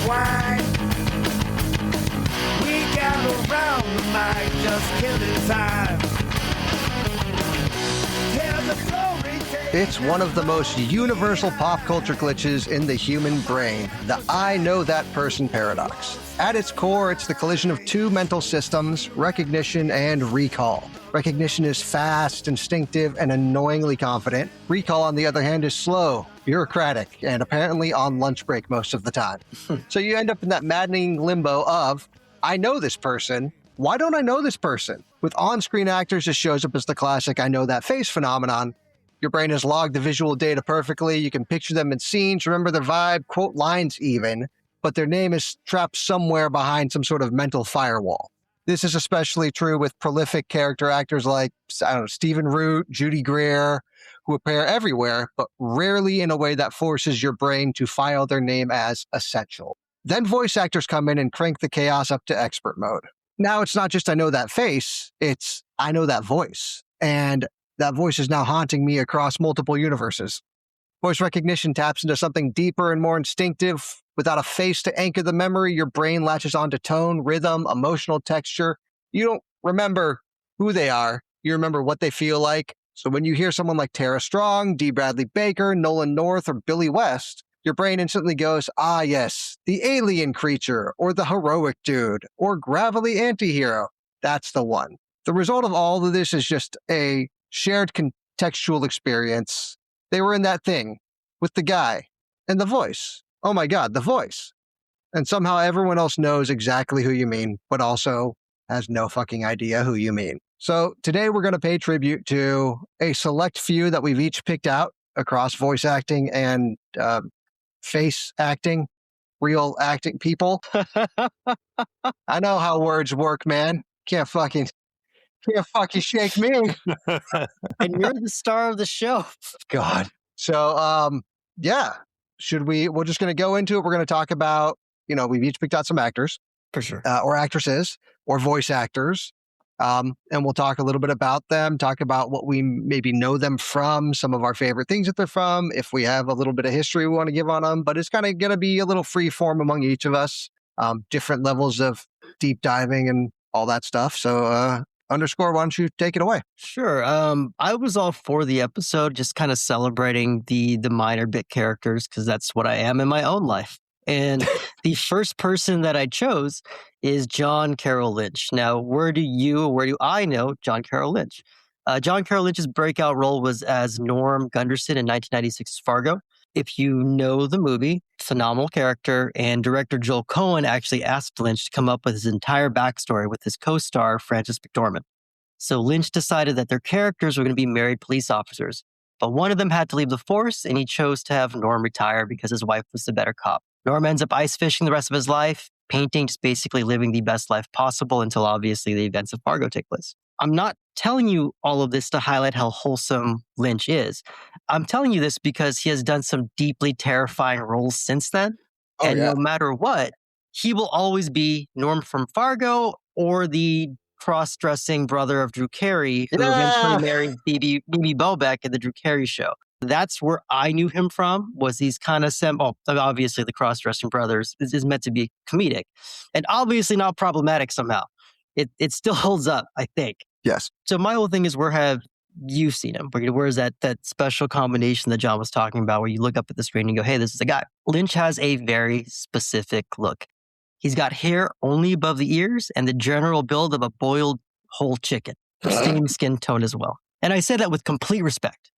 wine. We gather round the mic, just killing time. Tell the story, It's one of the most universal pop culture glitches in the human brain, the I know that person paradox. At its core, it's the collision of two mental systems, recognition and recall. Recognition is fast, instinctive, and annoyingly confident. Recall, on the other hand, is slow, bureaucratic, and apparently on lunch break most of the time. So you end up in that maddening limbo of, I know this person. Why don't I know this person? With on-screen actors, this shows up as the classic I know that face phenomenon. Your brain has logged the visual data perfectly. You can picture them in scenes, remember their vibe, quote lines even, but their name is trapped somewhere behind some sort of mental firewall. This is especially true with prolific character actors like, Stephen Root, Judy Greer, who appear everywhere, but rarely in a way that forces your brain to file their name as essential. Then voice actors come in and crank the chaos up to expert mode. Now it's not just I know that face, it's I know that voice. And that voice is now haunting me across multiple universes. Voice recognition taps into something deeper and more instinctive. Without a face to anchor the memory, your brain latches onto tone, rhythm, emotional texture. You don't remember who they are. You remember what they feel like. So when you hear someone like Tara Strong, D. Bradley Baker, Nolan North, or Billy West, your brain instantly goes, ah, yes, the alien creature, or the heroic dude, or gravelly antihero. That's the one. The result of all of this is just a shared contextual experience. They were in that thing with the guy and the voice. Oh my God, the voice. And somehow everyone else knows exactly who you mean, but also has no fucking idea who you mean. So today we're going to pay tribute to a select few that we've each picked out across voice acting and face acting, real acting people. I know how words work, man. Can't fucking shake me. And you're the star of the show. God. So, yeah. We're just going to go into it. We're going to talk about, we've each picked out some actors. For sure. Or actresses, or voice actors. And we'll talk a little bit about them, talk about what we maybe know them from, some of our favorite things that they're from, if we have a little bit of history we want to give on them. But it's kind of going to be a little free form among each of us, different levels of deep diving and all that stuff. So, Underscore, why don't you take it away? Sure. I was all for the episode, just kind of celebrating the minor bit characters, because that's what I am in my own life. And the first person that I chose is John Carroll Lynch. Now, where do I know John Carroll Lynch? John Carroll Lynch's breakout role was as Norm Gunderson in 1996's Fargo. If you know the movie, phenomenal character, and director Joel Cohen actually asked Lynch to come up with his entire backstory with his co-star, Frances McDormand. So Lynch decided that their characters were going to be married police officers, but one of them had to leave the force, and he chose to have Norm retire because his wife was the better cop. Norm ends up ice fishing the rest of his life, painting, just basically living the best life possible until obviously the events of Fargo take place. I'm not telling you all of this to highlight how wholesome Lynch is. I'm telling you this because he has done some deeply terrifying roles since then. Oh, and yeah. no matter what, he will always be Norm from Fargo or the cross-dressing brother of Drew Carey, who eventually married Phoebe Bobek in the Drew Carey show. That's where I knew him from, was these kind of obviously the cross-dressing brothers is meant to be comedic and obviously not problematic somehow. It still holds up, I think. Yes. So my whole thing is, where have you seen him? Where's that special combination that John was talking about, where you look up at the screen and go, hey, this is a guy. Lynch has a very specific look. He's got hair only above the ears and the general build of a boiled whole chicken. Same skin tone as well. And I say that with complete respect,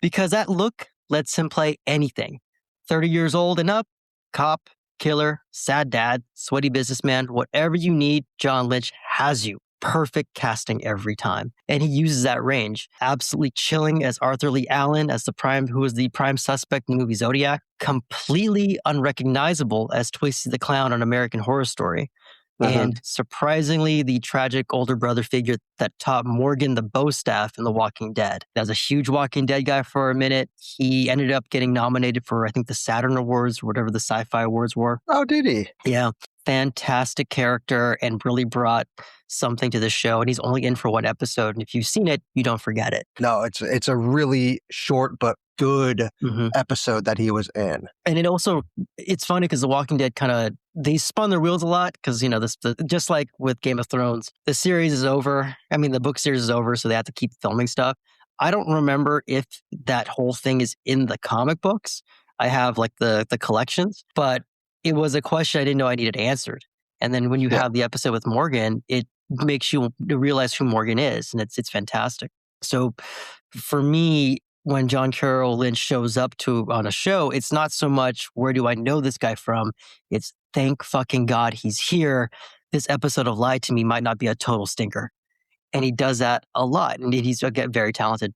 because that look lets him play anything. 30 years old and up, cop, killer, sad dad, sweaty businessman, whatever you need, John Lynch has you. Perfect casting every time. And he uses that range. Absolutely chilling as Arthur Lee Allen, who was the prime suspect in the movie Zodiac. Completely unrecognizable as Twisty the Clown on American Horror Story. And surprisingly, the tragic older brother figure that taught Morgan the Bowstaff in The Walking Dead. That was a huge Walking Dead guy for a minute. He ended up getting nominated for, I think, the Saturn Awards, or whatever the sci-fi awards were. Oh, did he? Yeah. Fantastic character and really brought something to the show. And he's only in for one episode. And if you've seen it, you don't forget it. No, it's a really short but good episode that he was in. And it's funny because The Walking Dead they spun their wheels a lot because, just like with Game of Thrones, the series is over. I mean, the book series is over, so they have to keep filming stuff. I don't remember if that whole thing is in the comic books. I have like the collections, but it was a question I didn't know I needed answered. And then when you have the episode with Morgan, it makes you realize who Morgan is, and it's fantastic. So for me, when John Carroll Lynch shows up on a show, it's not so much where do I know this guy from? It's thank fucking God he's here. This episode of Lie to Me might not be a total stinker. And he does that a lot. And he's again very talented.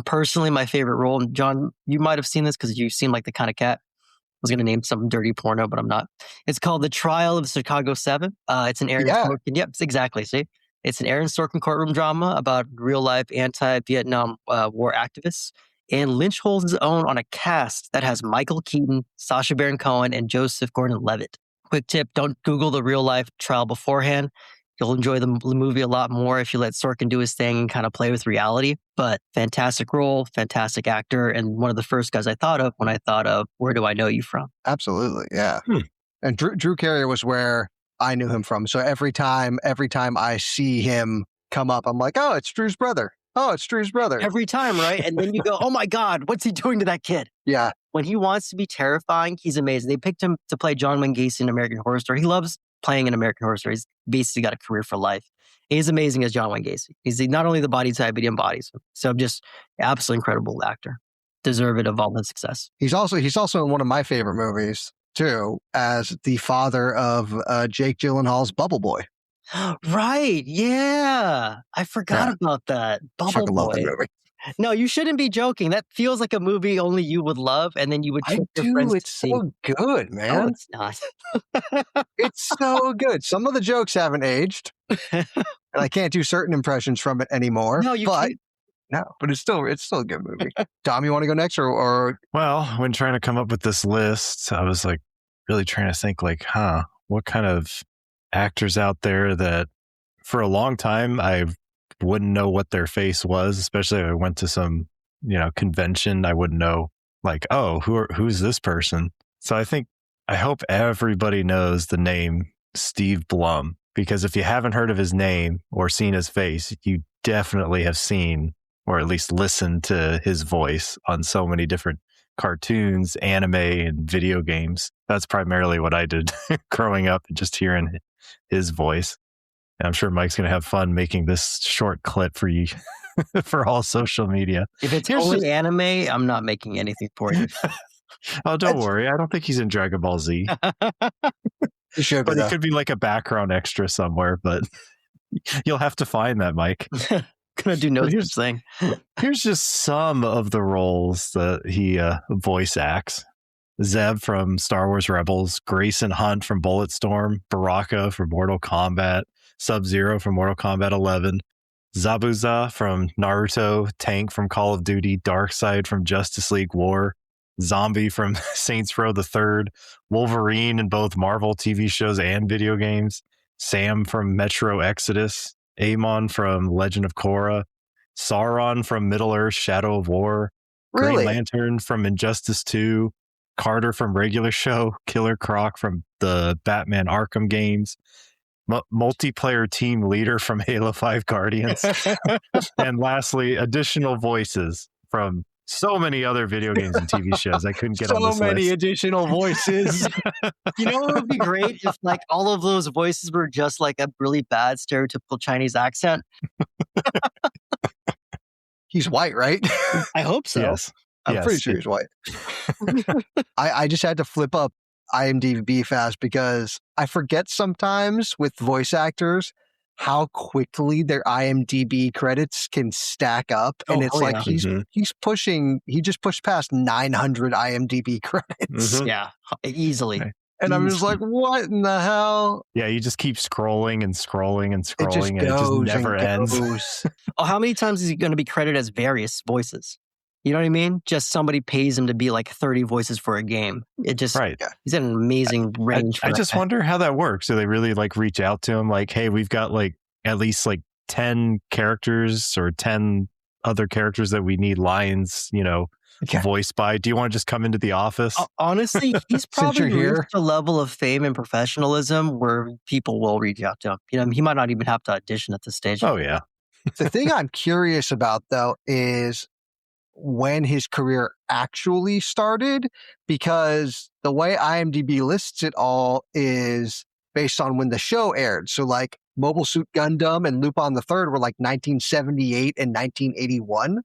Personally, my favorite role, and John, you might have seen this because you seem like the kind of cat. I was going to name some dirty porno, but I'm not. It's called The Trial of Chicago 7. It's an Aaron Sorkin. Yep, exactly. See? It's an Aaron Sorkin courtroom drama about real-life anti-Vietnam War activists. And Lynch holds his own on a cast that has Michael Keaton, Sacha Baron Cohen, and Joseph Gordon-Levitt. Quick tip, don't Google the real-life trial beforehand. You'll enjoy the movie a lot more if you let Sorkin do his thing and kind of play with reality. But fantastic role, fantastic actor, and one of the first guys I thought of when I thought of Where Do I Know You From? Absolutely, yeah. And Drew Carey was where I knew him from. So every time I see him come up, I'm like, oh, it's Drew's brother. Oh, it's Drew's brother. Every time, right? And then you go, oh my God, what's he doing to that kid? Yeah. When he wants to be terrifying, he's amazing. They picked him to play John Wayne Gacy in American Horror Story. He loves playing in American Horror Story. He's basically got a career for life. He's amazing as John Wayne Gacy. He's not only the body type, but he embodies him. So just absolutely incredible actor. Deserving of all the success. He's also in one of my favorite movies too, as the father of Jake Gyllenhaal's Bubble Boy. Right. Yeah. I forgot about that. Bubble Boy. Love that movie. No, you shouldn't be joking. That feels like a movie only you would love, and then you would trick your friends it's so good, man. No, it's not. It's so good. Some of the jokes haven't aged, and I can't do certain impressions from it anymore. No, you can't. No, but it's still a good movie. Dom, you want to go next, or? Well, when trying to come up with this list, I was like really trying to think, like, what kind of actors out there that for a long time I wouldn't know what their face was, especially if I went to some, convention. I wouldn't know, like, oh, who's this person? So I hope everybody knows the name Steve Blum, because if you haven't heard of his name or seen his face, you definitely have seen or at least listened to his voice on so many different cartoons, anime, and video games. That's primarily what I did growing up, just hearing his voice. And I'm sure Mike's going to have fun making this short clip for you for all social media. If it's only anime, I'm not making anything for you. Oh, don't worry. I don't think he's in Dragon Ball Z. Sure, but it could be like a background extra somewhere, but you'll have to find that, Mike. Gonna do no such thing. Here's just some of the roles that he voice acts. Zeb from Star Wars Rebels, Grayson Hunt from Bulletstorm, Baraka from Mortal Kombat, Sub-Zero from Mortal Kombat 11, Zabuza from Naruto, Tank from Call of Duty, Darkseid from Justice League War, Zombie from Saints Row the Third, Wolverine in both Marvel TV shows and video games, Sam from Metro Exodus, Amon from Legend of Korra, Sauron from Middle-earth Shadow of War, Really? Green Lantern from Injustice 2, Carter from Regular Show, Killer Croc from the Batman Arkham games, multiplayer team leader from Halo 5 Guardians, and lastly, additional voices from so many other video games and TV shows I couldn't get on this list. So many additional voices. You know what would be great if like all of those voices were just like a really bad stereotypical Chinese accent? He's white, right? I hope so. Yes. I'm pretty sure he's white. I just had to flip up IMDb fast because I forget sometimes with voice actors how quickly their IMDb credits can stack up. And it's like he just pushed past 900 IMDb credits. Yeah, easily. Okay. And I'm just like, what in the hell? Yeah, you just keep scrolling and scrolling and It scrolling, and it just never ends. goes. Oh, how many times is he going to be credited as various voices? You know what I mean? Just somebody pays him to be like 30 voices for a game. It just, he's got an amazing range. I just wonder how that works. Do they really like reach out to him? Like, hey, we've got like at least like 10 characters or 10 other characters that we need lines, Okay. voiced by. Do you want to just come into the office? Honestly, he's Since you're probably here. reached a level of fame and professionalism where people will reach out to him. He might not even have to audition at this stage. Oh, yeah. The thing I'm curious about, though, is when his career actually started, because the way IMDb lists it all is based on when the show aired. So like Mobile Suit Gundam and Lupin the Third were like 1978 and 1981.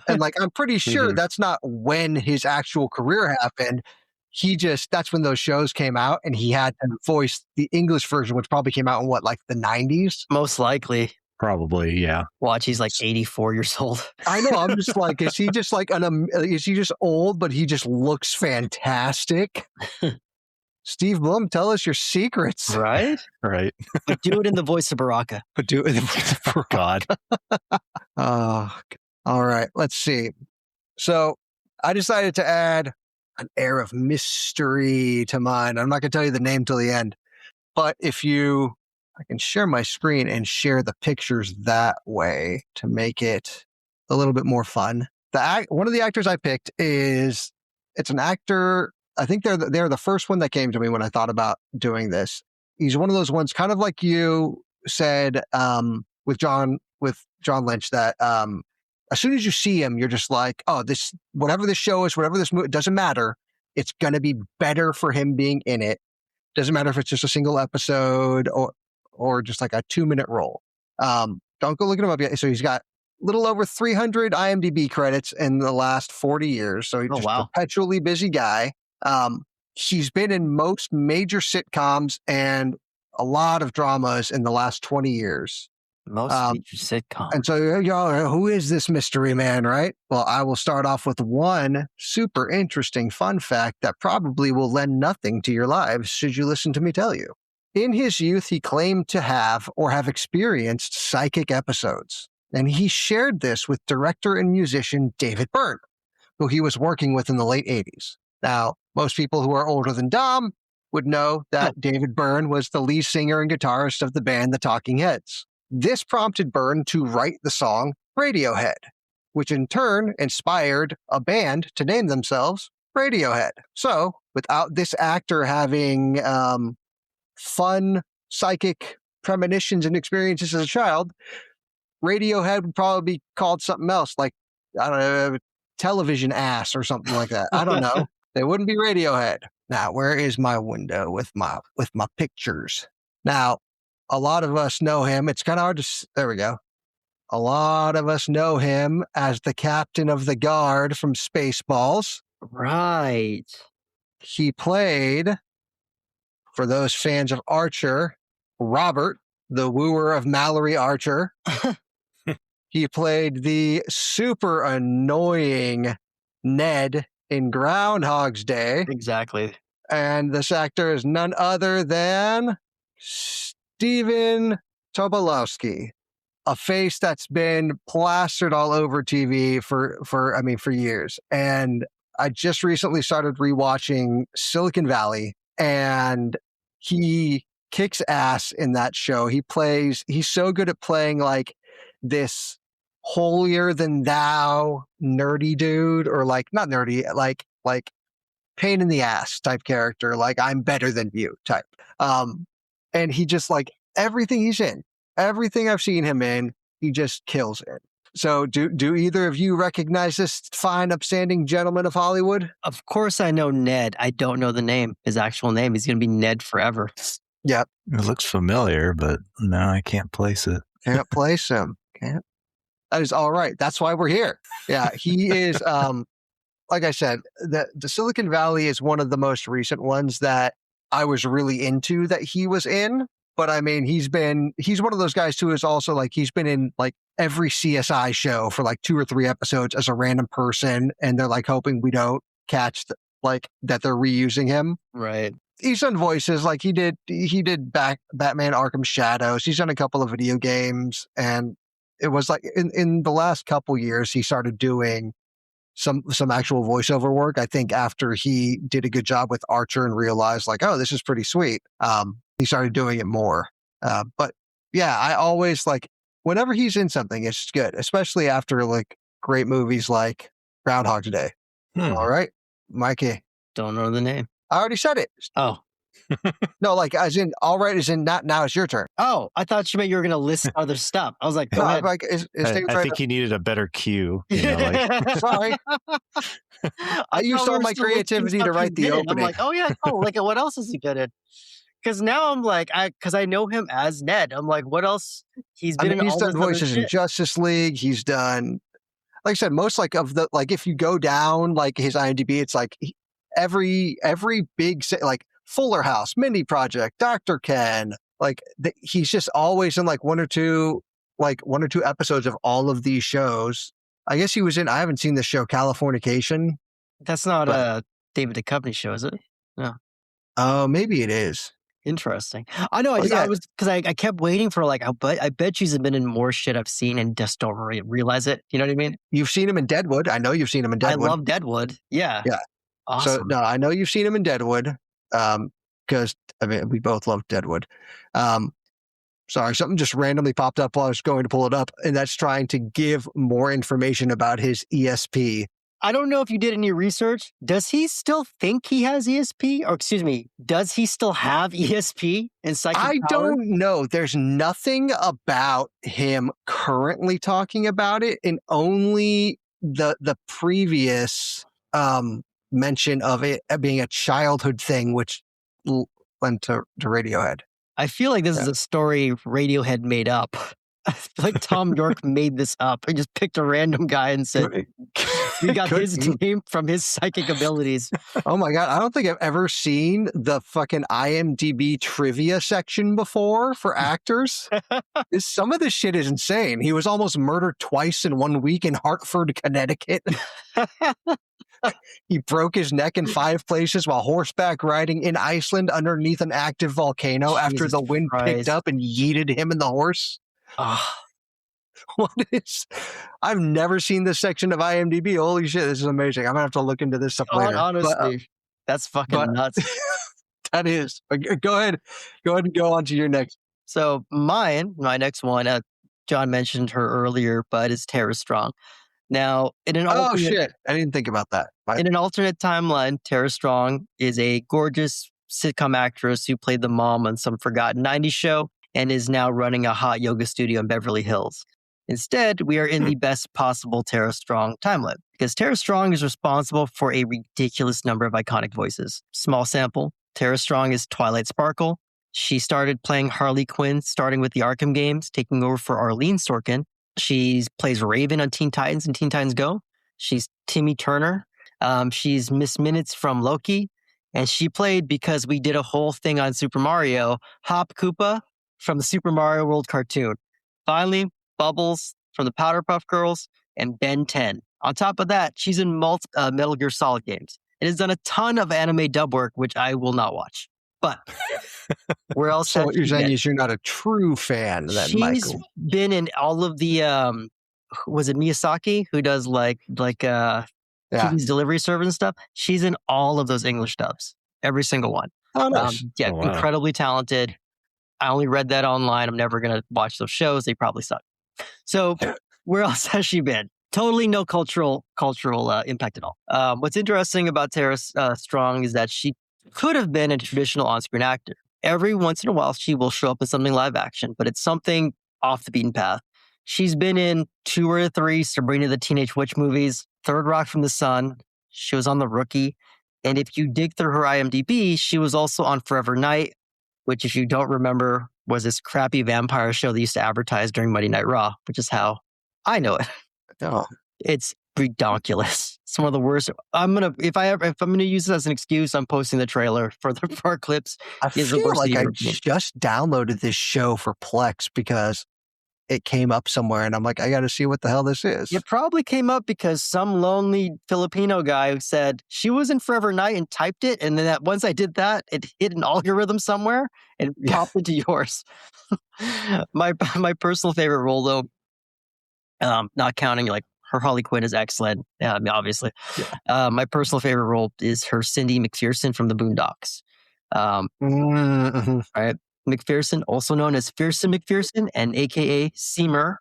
And like, I'm pretty sure that's not when his actual career happened. That's when those shows came out and he had to voice the English version, which probably came out in what, like the 90s? Most likely. Probably, yeah. Watch, he's like 84 years old. I know. I'm just like, is he just like is he just old, but he just looks fantastic? Steve Blum, tell us your secrets. Right? Right. But do it in the voice of Baraka. But do it in the voice of God. All right. Let's see. So I decided to add an air of mystery to mine. I'm not going to tell you the name till the end, but I can share my screen and share the pictures that way to make it a little bit more fun. One of the actors I picked it's an actor. I think they're the first one that came to me when I thought about doing this. He's one of those ones, kind of like you said with John Lynch, that as soon as you see him, you're just like, oh, whatever this show is, whatever this movie, it doesn't matter. It's going to be better for him being in it. Doesn't matter if it's just a single episode or just like a 2-minute role. Don't go looking him up yet. So he's got a little over 300 IMDb credits in the last 40 years. So he's a perpetually busy guy. He's been in most major sitcoms and a lot of dramas in the last 20 years. Most major sitcoms. And so, y'all, who is this mystery man, right? Well, I will start off with one super interesting fun fact that probably will lend nothing to your lives should you listen to me tell you. In his youth, he claimed to have experienced psychic episodes. And he shared this with director and musician David Byrne, who he was working with in the late 80s. Now, most people who are older than Dom would know that David Byrne was the lead singer and guitarist of the band The Talking Heads. This prompted Byrne to write the song Radiohead, which in turn inspired a band to name themselves Radiohead. So, without this actor having fun psychic premonitions and experiences as a child, Radiohead would probably be called something else, like, I don't know, television ass or something like that. I don't know. They wouldn't be Radiohead. Now, where is my window with my pictures? Now, a lot of us know him. It's kind of hard to... There we go. A lot of us know him as the captain of the guard from Spaceballs. Right. He played, for those fans of Archer, Robert, the wooer of Mallory Archer. He played the super annoying Ned in Groundhog's Day. Exactly. And this actor is none other than Stephen Tobolowsky, a face that's been plastered all over TV for years. And I just recently started rewatching Silicon Valley, and he kicks ass in that show. He's so good at playing like this holier than thou nerdy dude, or like not nerdy, like pain in the ass type character, like I'm better than you type. And he just, like, everything he's in, everything I've seen him in, he just kills it. So do either of you recognize this fine, upstanding gentleman of Hollywood? Of course I know Ned. I don't know the name, his actual name. He's going to be Ned forever. Yep. It looks familiar, but no, I can't place it. Can't place him. Can't. That is all right. That's why we're here. Yeah, he is, like I said, the Silicon Valley is one of the most recent ones that I was really into that he was in. But I mean, he's one of those guys too, is also like, he's been in like every CSI show for like 2 or 3 episodes as a random person. And they're like hoping we don't catch that they're reusing him. Right. He's done voices, like he did Batman Arkham Shadows. He's done a couple of video games, and it was like in the last couple years, he started doing some actual voiceover work. I think after he did a good job with Archer and realized like, oh, this is pretty sweet. He started doing it more. But yeah, I always like, whenever he's in something, it's good, especially after like great movies like Groundhog Day. All right, Mikey. Don't know the name. I already said it. Oh. No, like as in, all right, as in not now it's your turn. Oh, I thought you meant you were going to list other stuff. I was like, go No, ahead. like, I think he needed a better cue. You know, like, sorry. I used all my creativity to write the opening. I'm like, oh yeah, oh, like what else is he good at? Because now I'm like, because I know him as Ned. I'm like, what else? He's been in he's all done this other voices in shit. Justice League. He's done, like I said, most like of the like if you go down like his IMDb, it's like every big like Fuller House, Mindy Project, Dr. Ken. Like he's just always in like one or two episodes of all of these shows. I guess he was in. I haven't seen the show Californication. That's not a David Duchovny show, is it? No. Oh, maybe it is. Interesting. I know. I was because I kept waiting for like. I bet she's been in more shit I've seen and just don't realize it. You know what I mean? You've seen him in Deadwood. I know you've seen him in Deadwood. I love Deadwood. Yeah. Yeah. Awesome. So no, I know you've seen him in Deadwood. Because I mean we both love Deadwood. Sorry, something just randomly popped up while I was going to pull it up, and that's trying to give more information about his ESP. I don't know if you did any research. Does he still think he has ESP? Or excuse me, does he still have ESP in psychic power? I don't know. There's nothing about him currently talking about it, and only the previous mention of it being a childhood thing, which went to Radiohead. I feel like this is a story Radiohead made up. I feel like Tom York made this up. He just picked a random guy and said, we got his name from his psychic abilities. Oh my God. I don't think I've ever seen the fucking IMDb trivia section before for actors. Some of this shit is insane. He was almost murdered twice in 1 week in Hartford, Connecticut. He broke his neck in 5 places while horseback riding in Iceland underneath an active volcano after the wind picked up and yeeted him and the horse. What is? I've never seen this section of IMDb. Holy shit, this is amazing. I'm gonna have to look into this stuff later. Honestly, that's fucking nuts. That is. Go ahead and go on to your next. So my next one, John mentioned her earlier, but is Tara Strong. Now, in an shit, I didn't think about that. In an alternate timeline, Tara Strong is a gorgeous sitcom actress who played the mom on some forgotten 90s show and is now running a hot yoga studio in Beverly Hills. Instead, we are in the best possible Tara Strong timeline because Tara Strong is responsible for a ridiculous number of iconic voices. Small sample, Tara Strong is Twilight Sparkle. She started playing Harley Quinn, starting with the Arkham games, taking over for Arlene Sorkin. She plays Raven on Teen Titans and Teen Titans Go. She's Timmy Turner. She's Miss Minutes from Loki. And she played, because we did a whole thing on Super Mario, Hop Koopa from the Super Mario World cartoon. Finally, Bubbles from the Powderpuff Girls and Ben 10. On top of that, she's in Metal Gear Solid games. It has done a ton of anime dub work, which I will not watch. But where else? So what you're saying is you're not a true fan then, Michael. She's been in all of the, was it Miyazaki who does like TV's delivery service and stuff? She's in all of those English dubs, every single one. Oh, nice. Incredibly talented. I only read that online. I'm never going to watch those shows. They probably suck. So where else has she been? Totally no cultural impact at all. What's interesting about Tara Strong is that she could have been a traditional on-screen actor. Every once in a while, she will show up in something live action, but it's something off the beaten path. She's been in 2 or 3 Sabrina the Teenage Witch movies, Third Rock from the Sun. She was on The Rookie. And if you dig through her IMDb, she was also on Forever Night, which, if you don't remember, was this crappy vampire show they used to advertise during Monday Night Raw, which is how I know it. Oh. It's ridiculous. Some of the worst. If I'm gonna use this as an excuse, I'm posting the trailer for our clips. I feel like I just downloaded this show for Plex because it came up somewhere, and I'm like, I got to see what the hell this is. It probably came up because some lonely Filipino guy said she was in Forever Night and typed it, and then once I did that, it hit an algorithm somewhere and popped into yours. My personal favorite role, though, not counting like her Harley Quinn is excellent, obviously. Yeah. My personal favorite role is her Cindy McPherson from the Boondocks. Right? McPherson, also known as Fearsome McPherson and aka Seamer,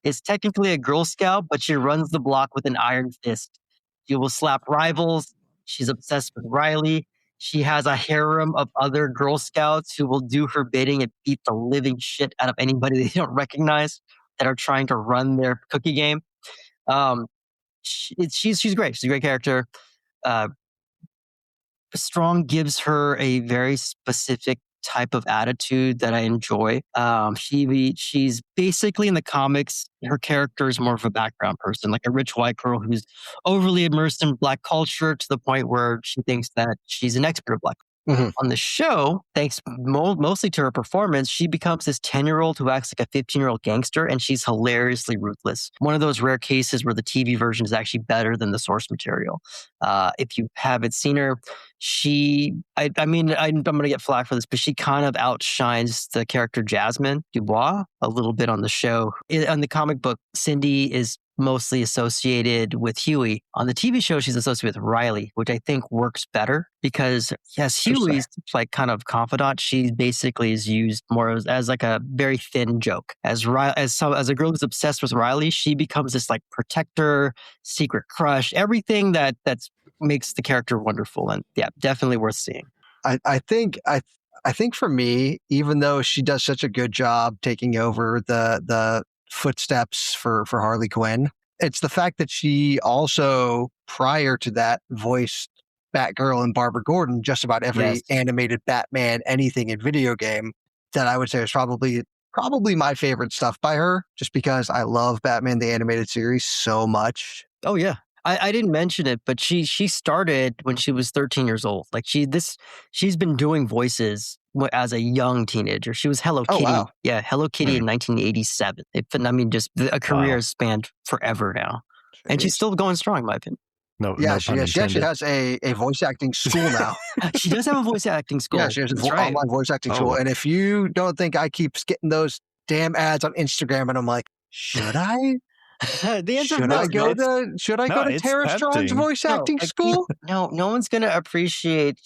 is technically a Girl Scout, but she runs the block with an iron fist. She will slap rivals. She's obsessed with Riley. She has a harem of other Girl Scouts who will do her bidding and beat the living shit out of anybody they don't recognize that are trying to run their cookie game. She's great. She's a great character. Strong gives her a very specific type of attitude that I enjoy. She's basically in the comics, her character is more of a background person, like a rich white girl who's overly immersed in Black culture to the point where she thinks that she's an expert of Black. Mm-hmm. On the show, thanks mostly to her performance, she becomes this 10-year-old who acts like a 15-year-old gangster, and she's hilariously ruthless. One of those rare cases where the TV version is actually better than the source material. If you haven't seen her, I'm going to get flack for this, but she kind of outshines the character Jasmine Dubois a little bit on the show. On the comic book, Cindy is mostly associated with Huey. On the TV show, she's associated with Riley, which I think works better because yes, Huey's like kind of confidant. She basically is used more as like a very thin joke. As a girl who's obsessed with Riley, she becomes this like protector, secret crush, everything that makes the character wonderful. And yeah, definitely worth seeing. I think for me, even though she does such a good job taking over the footsteps for Harley Quinn, it's the fact that she also, prior to that, voiced Batgirl and Barbara Gordon, just about every animated Batman anything in video game, that I would say is probably my favorite stuff by her, just because I love Batman the Animated Series so much. Oh yeah. I didn't mention it, but she started when she was 13 years old. Like she's been doing voices as a young teenager. She was Hello Kitty. Wow. Yeah, Hello Kitty in 1987. Just a career has spanned forever now. And she's still going strong, in my opinion. She actually has a voice acting school now. She does have a voice acting school. Yeah, she has an online voice acting school. And if you don't think I keep getting those damn ads on Instagram and I'm like, should I? The answer should I go to Tara Strong's voice acting school? No one's going to appreciate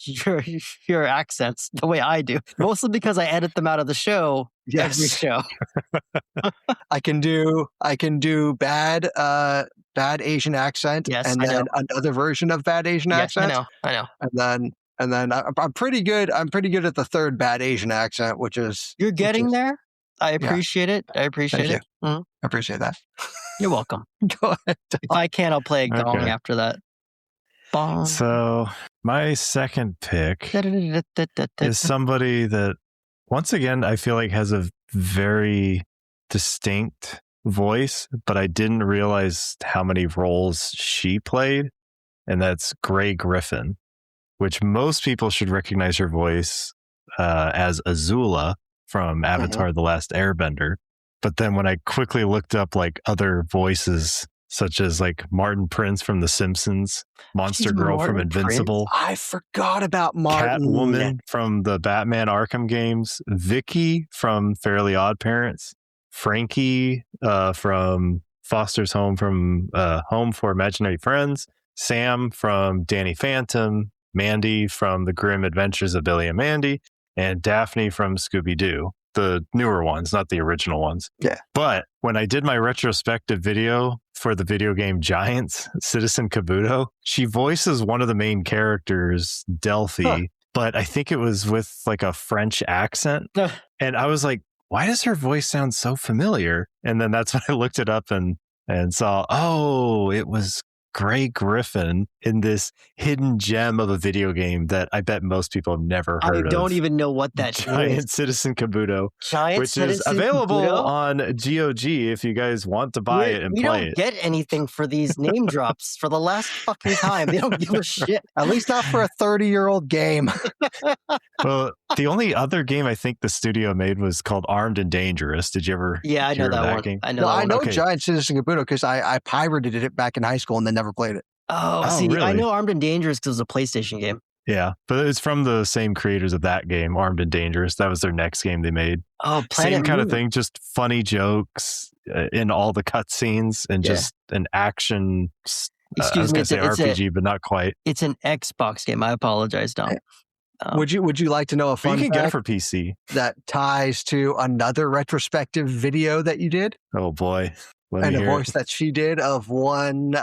your accents the way I do. Mostly because I edit them out of the show. Yes. Every show. I can do bad Asian accent, and then another version of bad Asian accent. I know. And then I'm pretty good. I'm pretty good at the third bad Asian accent, which is you're getting there. I appreciate it. I appreciate it. Mm-hmm. I appreciate that. You're welcome. Go ahead. If I can, I'll play a gong after that. Bong. So my second pick is somebody that, once again, I feel like has a very distinct voice, but I didn't realize how many roles she played. And that's Grey Griffin, which most people should recognize her voice as Azula from Avatar: The Last Airbender. But then when I quickly looked up like other voices, such as like Martin Prince from The Simpsons, Monster Girl from Invincible, I forgot about Martin. Catwoman from the Batman Arkham games, Vicky from Fairly Odd Parents, Frankie from Foster's Home from Home for Imaginary Friends, Sam from Danny Phantom, Mandy from The Grim Adventures of Billy and Mandy, and Daphne from Scooby-Doo. The newer ones, not the original ones. Yeah. But when I did my retrospective video for the video game Giants, Citizen Kabuto, she voices one of the main characters, Delphi, but I think it was with like a French accent. And I was like, why does her voice sound so familiar? And then that's when I looked it up and saw, it was Grey Griffin in this hidden gem of a video game that I bet most people have never heard of. I don't even know what that Giant is. Citizen Kabuto, Giant Citizen is available Kabuto? on GOG if you guys want to buy it and play it. We don't get anything for these name drops for the last fucking time. They don't give a shit. At least not for a 30-year-old game. Well, the only other game I think the studio made was called Armed and Dangerous. Did you ever I know that one. game? I know Giant Citizen Kabuto because I pirated it back in high school and then never played it. Really? I know Armed and Dangerous because it was a PlayStation game. Yeah, but it's from the same creators of that game, Armed and Dangerous. That was their next game they made. Oh, same kind of thing, just funny jokes in all the cutscenes and just an action. Excuse me, I was going to say RPG, but not quite. It's an Xbox game. I apologize, Dom. Would you like to know a But you fun can get it fact for PC. that ties to another retrospective video that you did? Oh boy. Let And me a hear voice it. that she did of one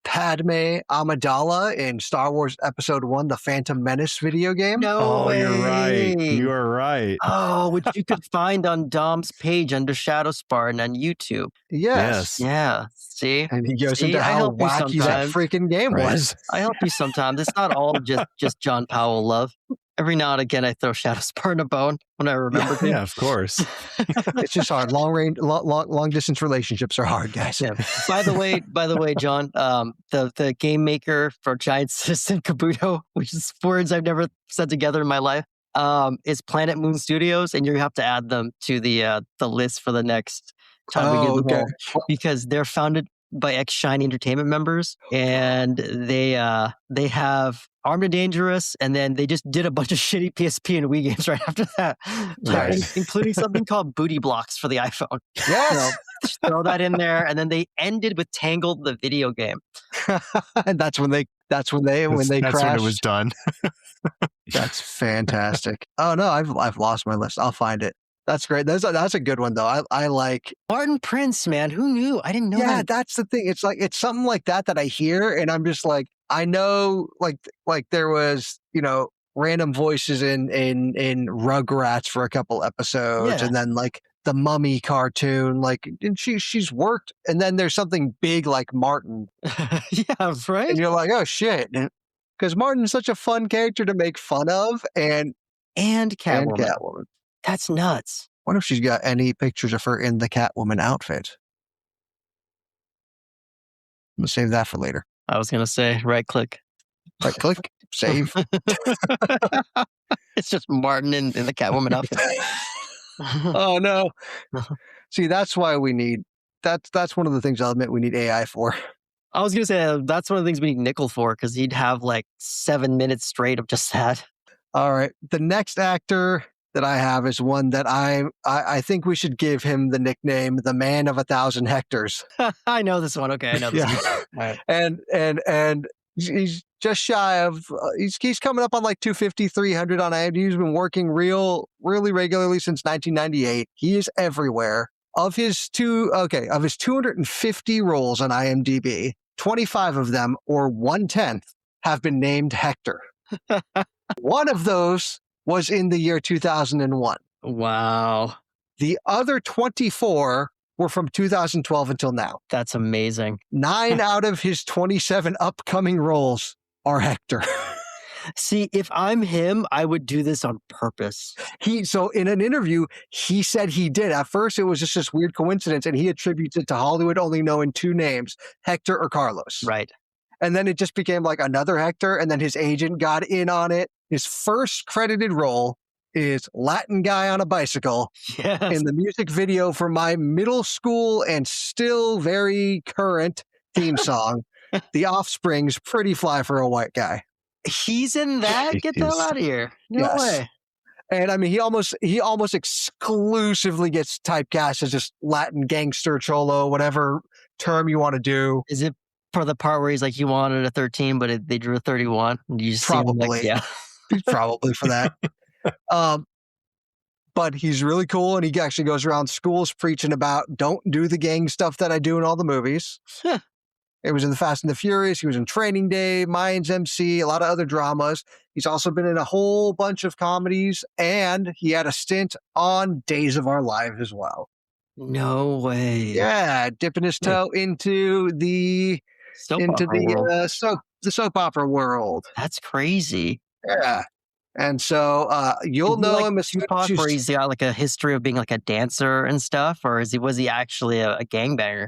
Padme Amidala in Star Wars Episode 1, The Phantom Menace video game. No Oh, way. you're right. You are right. Oh, which you could find on Dom's page under Shadow Spartan on YouTube. Yes. Yeah. See? And he goes See, into I how help you wacky that sometimes. freaking game Right. was. I help you sometimes. It's not all just Jon Powell love. Every now and again, I throw Shadow Spartan a bone when I remember to. Yeah, of course. It's just hard. Long distance relationships are hard, guys. Yeah. By the way, John, the game maker for Giant Citizen Kabuto, which is words I've never said together in my life, is Planet Moon Studios, and you have to add them to the list for the next time we do the whole, because they're founded by ex-Shiny Entertainment members, and they have Armed and Dangerous, and then they just did a bunch of shitty PSP and Wii games right after that, Right. including something called Booty Blocks for the iPhone. Yes. So, just throw that in there, and then they ended with Tangled, the video game. And that's when they That's crashed. when it was done. That's fantastic. Oh no, I've lost my list. I'll find it. That's great. That's a good one though. I like. Martin Prince, man, who knew? I didn't know Yeah, that. that's the thing. It's like it's something like that I hear, and I'm just like, I know, like there was, random voices in Rugrats for a couple episodes, Yeah. and then like the Mummy cartoon, like, and she's worked, and then there's something big like Martin, Yeah, right. and you're like, oh shit, because Martin's such a fun character to make fun of, and Catwoman. Catwoman. That's nuts. Wonder if she's got any pictures of her in the Catwoman outfit. I'm gonna save that for later. I was gonna say right click. Right click, save. It's just Martin in the Catwoman outfit. Oh no. See, that's why we need that's one of the things I'll admit we need AI for. I was gonna say that's one of the things we need Nickel for, because he'd have like 7 minutes straight of just that. All right. The next actor that I have is one that I think we should give him the nickname the Man of 1,000 Hectors. I know this one. Okay, I know this Yeah. one. All right. And he's just shy of he's coming up on like 250, 300 on IMDb. He's been working really regularly since 1998. He is everywhere. Of his 250 roles on IMDb, 25 of them, or 1/10, have been named Hector. One of those was in the year 2001. Wow, The other 24 were from 2012 until now. that's amazing. 9 out of his 27 upcoming roles are Hector. See, if I'm him, I would do this on purpose. So in an interview, he said he did. At first, it was just this weird coincidence, and he attributes it to Hollywood only knowing 2 names, Hector or Carlos. Right. And then it just became like another Hector, and then his agent got in on it. His first credited role is Latin guy on a bicycle Yes. in the music video for my middle school and still very current theme song, The Offspring's Pretty Fly for a White Guy. He's in that? Get the hell out of here. No Yes. way. And I mean, he almost exclusively gets typecast as just Latin gangster, cholo, whatever term you want to do. Is it for the part where he's like, he wanted a 13, but they drew a 31? And you just see him like, Probably. yeah. Probably for that. But he's really cool, and he actually goes around schools preaching about don't do the gang stuff that I do in all the movies. It was in The Fast and the Furious. He was in Training Day, Mayans MC, a lot of other dramas. He's also been in a whole bunch of comedies, and he had a stint on Days of Our Lives as well. No way. Yeah, dipping his toe into the Soap opera world. Soap opera world. That's crazy. Yeah, and so you'll Is he know like him as Tupac, where he's got like a history of being like a dancer and stuff, or was he actually a gangbanger?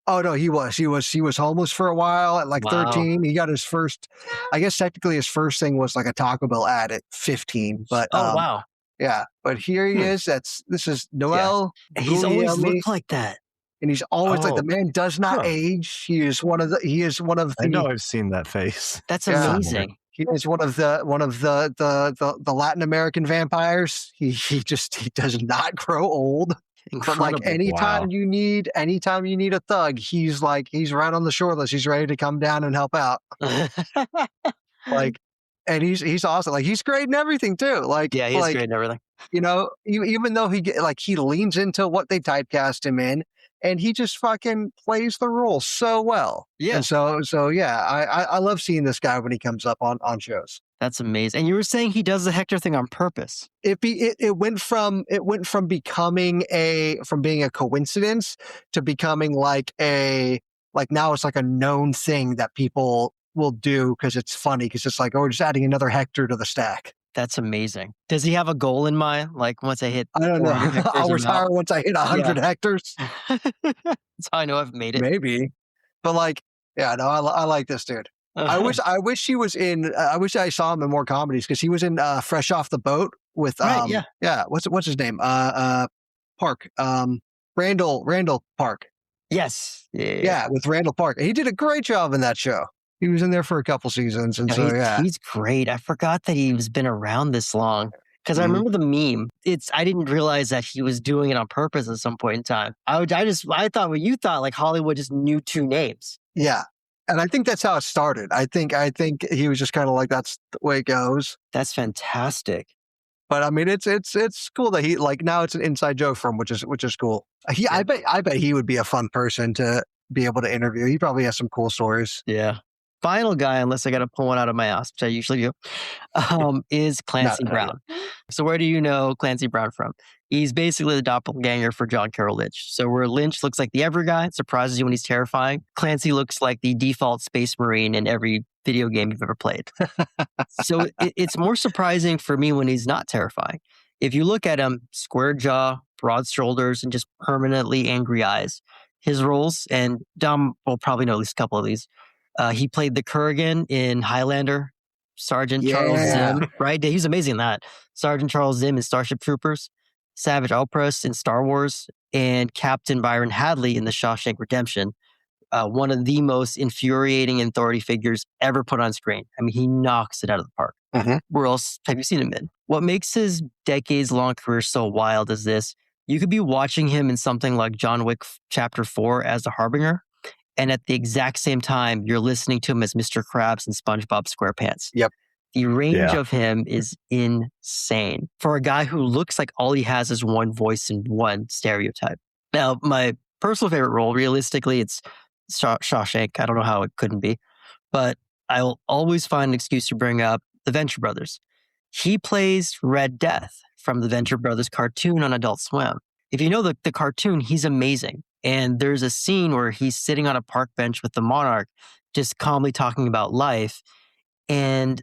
Oh no, he was homeless for a while at like Wow. 13. He got his first, I guess technically his first thing was like a Taco Bell ad at 15. But Wow. yeah, but here he is. This is Noel. He's always Gugliemi, looked like that. and he's always like Oh. the man does not Huh. age. He is one of the I know I've seen that face. That's Yeah. amazing. he is one of the Latin American vampires. He does not grow old. But like Incredible. anytime you need a thug, he's right on the shore list. He's ready to come down and help out. Like, and he's awesome. Like he's great in everything too. Like Yeah, he's great in everything. You know, even though he leans into what they typecast him in, and he just fucking plays the role so well. Yeah. And so yeah, I love seeing this guy when he comes up on shows. That's amazing. And you were saying he does the Hector thing on purpose. It went from being a coincidence to becoming like now it's like a known thing that people will do because it's funny, because it's like, oh, we're just adding another Hector to the stack. That's amazing. Does he have a goal in mind? Like once I hit, I don't know. I'll retire once I hit 100 Hectors. That's how I know I've made it. Maybe, but like, yeah, no, I like this dude. I wish he was in. I wish I saw him in more comedies, because he was in Fresh Off the Boat with what's his name? Park. Randall Park. Yes. Yeah, with Randall Park. He did a great job in that show. He was in there for a couple seasons, and he's great. I forgot that he's been around this long, because I remember the meme. I didn't realize that he was doing it on purpose at some point in time. I thought what you thought, like Hollywood just knew two names. Yeah. And I think that's how it started. I think he was just kind of like, that's the way it goes. That's fantastic. But I mean, it's cool that he, like, now it's an inside joke from, which is cool. I bet he would be a fun person to be able to interview. He probably has some cool stories. Yeah. Final guy, unless I got to pull one out of my ass, which I usually do, is Clancy Brown. So where do you know Clancy Brown from? He's basically the doppelganger for John Carroll Lynch. So where Lynch looks like the ever guy, surprises you when he's terrifying, Clancy looks like the default space marine in every video game you've ever played. So it's more surprising for me when he's not terrifying. If you look at him, square jaw, broad shoulders, and just permanently angry eyes. His roles, and Dom will probably know at least a couple of these. He played the Kurgan in Highlander, Sergeant Charles Zim, right? He's amazing in that. Sergeant Charles Zim in Starship Troopers, Savage Opress in Star Wars, and Captain Byron Hadley in The Shawshank Redemption. One of the most infuriating authority figures ever put on screen. I mean, he knocks it out of the park. Where else have you seen him in? What makes his decades-long career so wild is this. You could be watching him in something like John Wick Chapter 4 as the Harbinger, and at the exact same time, you're listening to him as Mr. Krabs and SpongeBob SquarePants. Yep. The range of him is insane for a guy who looks like all he has is one voice and one stereotype. Now, my personal favorite role, realistically, it's Shawshank. I don't know how it couldn't be, but I'll always find an excuse to bring up the Venture Brothers. He plays Red Death from the Venture Brothers cartoon on Adult Swim. If you know the cartoon, he's amazing. And there's a scene where he's sitting on a park bench with the monarch, just calmly talking about life. And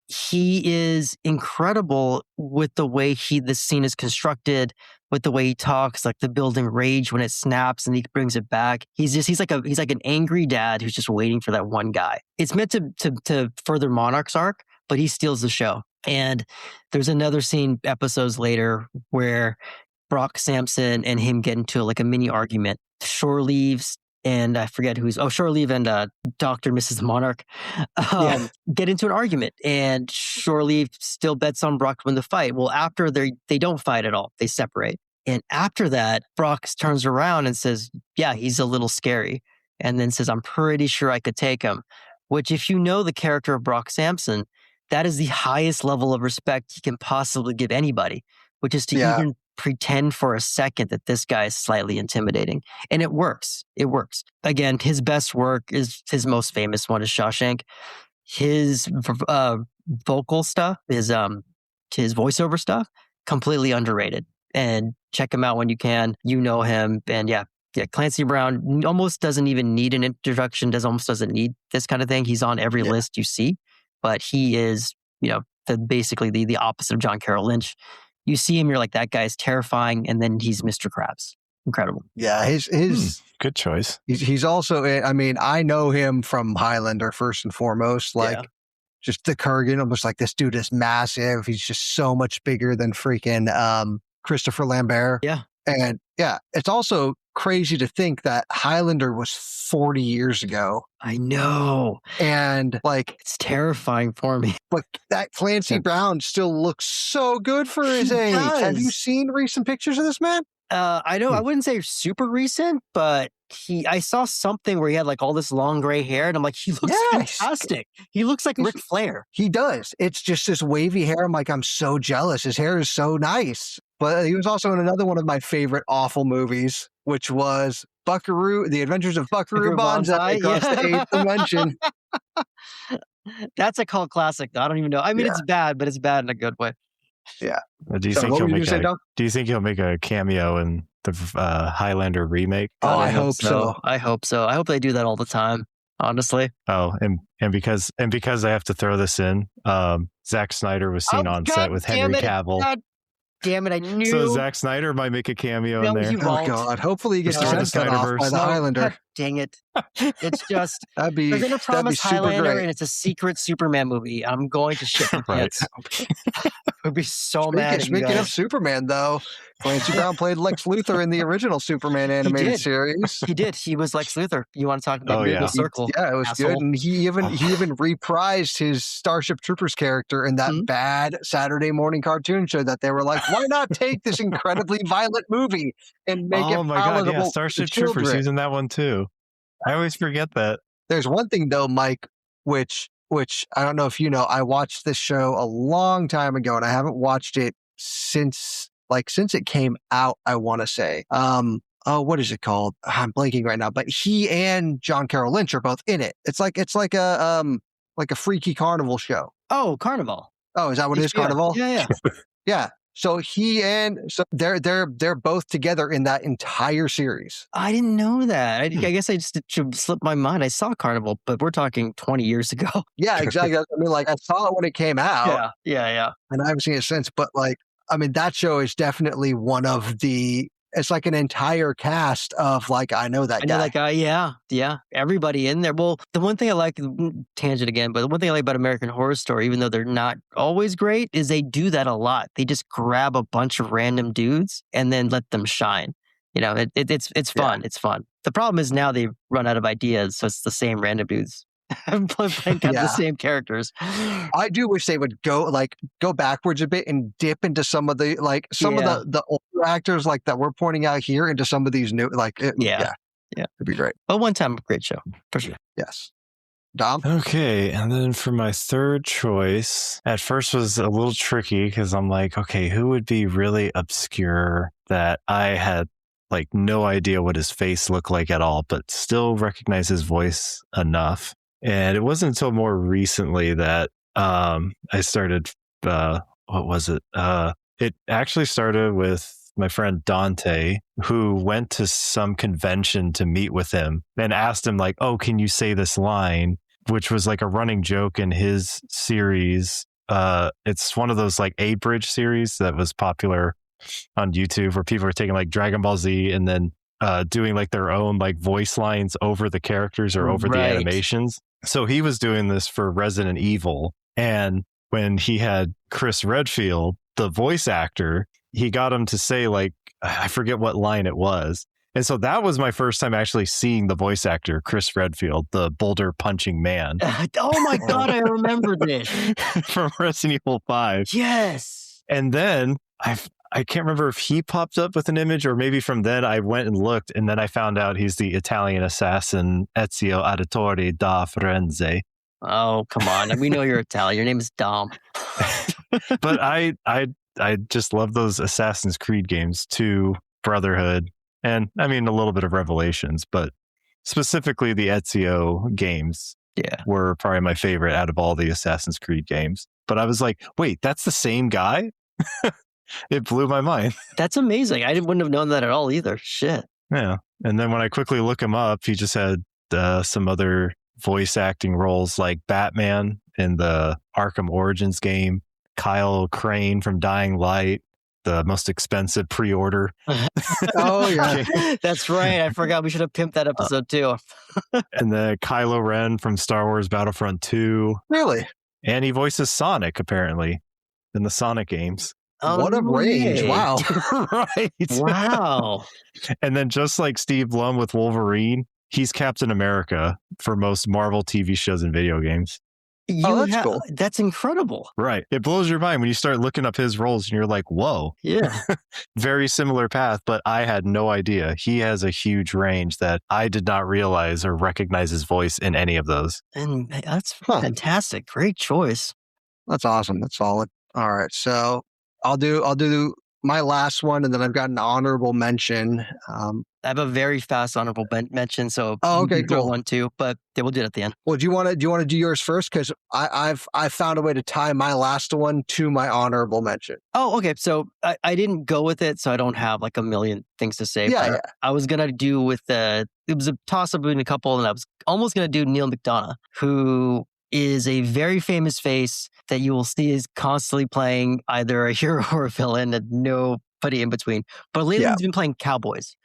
he is incredible with the way this scene is constructed, with the way he talks, like the building rage when it snaps and he brings it back. He's like an angry dad who's just waiting for that one guy. It's meant to further Monarch's arc, but he steals the show. And there's another scene episodes later where Brock Sampson and him get into like a mini argument. Shore Leaves and I forget Shore Leave and Dr. and Mrs. Monarch get into an argument, and Shore Leave still bets on Brock to win the fight. Well, after they don't fight at all. They separate. And after that, Brock turns around and says, yeah, he's a little scary. And then says, I'm pretty sure I could take him. Which, if you know the character of Brock Sampson, that is the highest level of respect he can possibly give anybody, which is to even pretend for a second that this guy is slightly intimidating. And it works. It works. Again, his best work is his most famous one is Shawshank. His vocal stuff, his voiceover stuff, completely underrated. And check him out when you can. You know him. And yeah, Clancy Brown almost doesn't even need an introduction, almost doesn't need this kind of thing. He's on every list you see, but he is, basically the opposite of John Carroll Lynch. You see him, you're like, that guy's terrifying, and then he's Mr. Krabs. Incredible. Yeah, his good choice. He's also, I mean, I know him from Highlander first and foremost, just the Kurgan. Almost like, this dude is massive. He's just so much bigger than freaking Christopher Lambert. Yeah. And it's also crazy to think that Highlander was 40 years ago. I know. And it's terrifying for me. But that Clancy Brown still looks so good for his age. Have you seen recent pictures of this man? I know I wouldn't say super recent, but I saw something where he had like all this long gray hair, and I'm like, he looks fantastic. He looks like Ric Flair. He does. It's just this wavy hair. I'm like, I'm so jealous. His hair is so nice. But he was also in another one of my favorite awful movies, which was Buckaroo, The Adventures of Buckaroo Banzai across the eighth dimension. That's a cult classic. I don't even know. I mean, it's bad, but it's bad in a good way. Yeah. Do you think he'll make a cameo in the Highlander remake? Oh, I hope so. I hope so. I hope they do that all the time. Honestly. Oh, and because I have to throw this in, Zack Snyder was seen on set with Henry Cavill. God damn it! I knew. So Zack Snyder might make a cameo in there. Oh God! Hopefully he gets his head cut off by the Highlander. God dang it! It's just they're going to promise super Highlander, great. and it's a secret Superman movie. I'm going to shit my pants. I'd be so mad. Speaking of Superman, though, Clancy Brown played Lex Luthor in the original Superman animated series. He did. He was Lex Luthor. You want to talk about the circle? Yeah, it was good. And he even reprised his Starship Troopers character in that bad Saturday morning cartoon show that they were like, why not take this incredibly violent movie and make it palatable? God, yeah, Starship Troopers. He's in that one too. I always forget that. There's one thing though, Mike, which I don't know if you know, I watched this show a long time ago and I haven't watched it since it came out, I want to say. What is it called? I'm blanking right now, but he and John Carroll Lynch are both in it. It's like a freaky carnival show. Oh, Carnival. Oh, is that what it is? Carnival? Yeah. Yeah. So they're both together in that entire series. I didn't know that. I guess I just slipped my mind. I saw Carnival, but we're talking 20 years ago. Yeah, exactly. I mean, I saw it when it came out. Yeah. And I haven't seen it since. But that show is definitely one of the. It's like an entire cast of I know that guy. Yeah. Everybody in there. Well, the one thing I like, tangent again, but the one thing I like about American Horror Story, even though they're not always great, is they do that a lot. They just grab a bunch of random dudes and then let them shine. It's fun. Yeah. It's fun. The problem is now they've run out of ideas, so it's the same random dudes. Playing the same characters. I do wish they would go backwards a bit and dip into some of the the older actors that we're pointing out here into some of these new it'd be great. But one time, great show for sure. Yes. Dom? Okay, and then for my third choice, at first was a little tricky because I'm like, okay, who would be really obscure that I had no idea what his face looked like at all, but still recognize his voice enough. And it wasn't until more recently that I started, what was it? It actually started with my friend Dante, who went to some convention to meet with him and asked him oh, can you say this line? Which was a running joke in his series. It's one of those 8-bridge series that was popular on YouTube where people are taking Dragon Ball Z and then doing their own voice lines over the characters or over the animations. So he was doing this for Resident Evil. And when he had Chris Redfield, the voice actor, he got him to say I forget what line it was. And so that was my first time actually seeing the voice actor, Chris Redfield, the boulder punching man. Oh my God, I remember this. From Resident Evil 5. Yes. And then I can't remember if he popped up with an image or maybe from then I went and looked and then I found out he's the Italian assassin Ezio Auditore da Firenze. Oh, come on. We know you're Italian. Your name is Dom. But I just love those Assassin's Creed games too, Brotherhood, and I mean a little bit of Revelations, but specifically the Ezio games were probably my favorite out of all the Assassin's Creed games. But I was like, wait, that's the same guy? It blew my mind. That's amazing. I wouldn't have known that at all either. Shit. Yeah. And then when I quickly look him up, he just had some other voice acting roles like Batman in the Arkham Origins game, Kyle Crane from Dying Light, the most expensive pre-order. Oh, yeah. That's right. I forgot we should have pimped that episode too. And then Kylo Ren from Star Wars Battlefront 2. Really? And he voices Sonic, apparently, in the Sonic games. What a range. Wow. Right. Wow. And then just like Steve Blum with Wolverine, he's Captain America for most Marvel TV shows and video games. that's cool. That's incredible. Right. It blows your mind when you start looking up his roles and you're like, whoa. Yeah. Very similar path, but I had no idea. He has a huge range that I did not realize or recognize his voice in any of those. And that's fantastic. Great choice. That's awesome. That's solid. All right. So I'll do my last one, and then I've got an honorable mention. I have a very fast honorable mention, so okay, you can throw cool. one too, but we'll do it at the end. Well, do you want to do yours first? Because I've found a way to tie my last one to my honorable mention. Oh, okay. So I didn't go with it, so I don't have like a million things to say. Yeah, but I was gonna do with it was a toss up between a couple, and I was almost gonna do Neil McDonough, who is a very famous face that you will see is constantly playing either a hero or a villain and nobody in between. But lately he's been playing cowboys.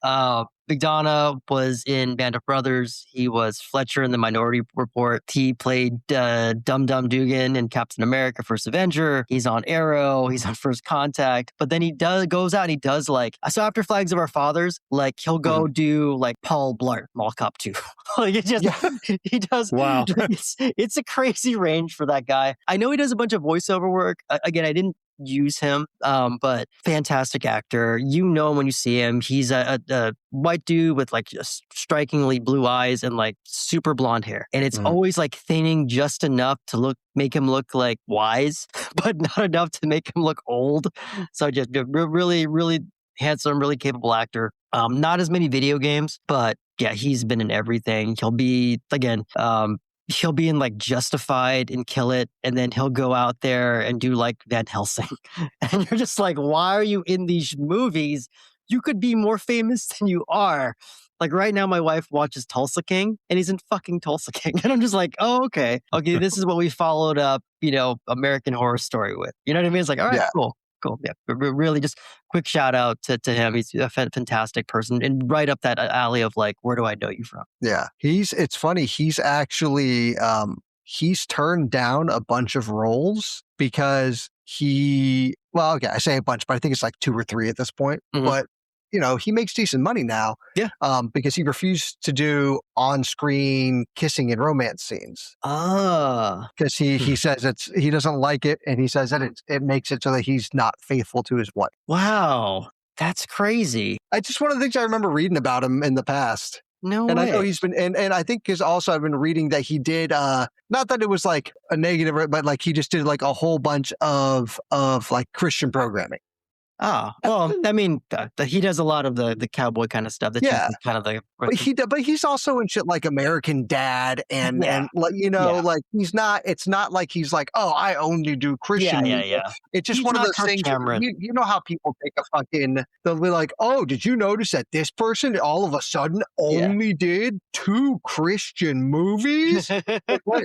McDonough was in Band of Brothers. He was Fletcher in The Minority Report. He played Dum Dum Dugan in Captain America: First Avenger. He's on Arrow. He's on First Contact. But then he goes out and he does like, so after Flags of Our Fathers, like he'll go do like Paul Blart, Mall Cop 2. Like it just, he does. Wow. It's a crazy range for that guy. I know he does a bunch of voiceover work. Again, I didn't use him, but fantastic actor. You know him when you see him. He's a white dude with like just strikingly blue eyes and like super blonde hair, and it's always like thinning just enough to make him look like wise, but not enough to make him look old. So just really, really handsome, really capable actor. Not as many video games, but yeah, he's been in everything. He'll be he'll be in like Justified and kill it, and then he'll go out there and do like Van Helsing. And you're just like, why are you in these movies? You could be more famous than you are. Like right now, my wife watches Tulsa King, and he's in fucking Tulsa King. And I'm just like, oh, okay, this is what we followed up, American Horror Story with. You know what I mean? It's like, all right, cool. Yeah, really just quick shout out to him. He's a fantastic person and right up that alley of like, where do I know you from? Yeah, it's funny. He's actually, he's turned down a bunch of roles because I say a bunch, but I think it's like 2 or 3 at this point. But he makes decent money now. Yeah. Because he refused to do on-screen kissing and romance scenes. Because he says he doesn't like it, and he says that it makes it so that he's not faithful to his wife. Wow, that's crazy. It's just one of the things I remember reading about him in the past. No and way. I know he's been, and I think because also I've been reading that he did, not that it was like a negative, but like he just did like a whole bunch of like Christian programming. Oh, well, I mean, he does a lot of the cowboy kind of stuff. That's kind of the. But he's also in shit like American Dad and like like he's not. It's not like he's like, oh, I only do Christian. Yeah. It's just one of those things. You know how people take a fucking. They'll be like, oh, did you notice that this person all of a sudden only did 2 Christian movies? Like, what?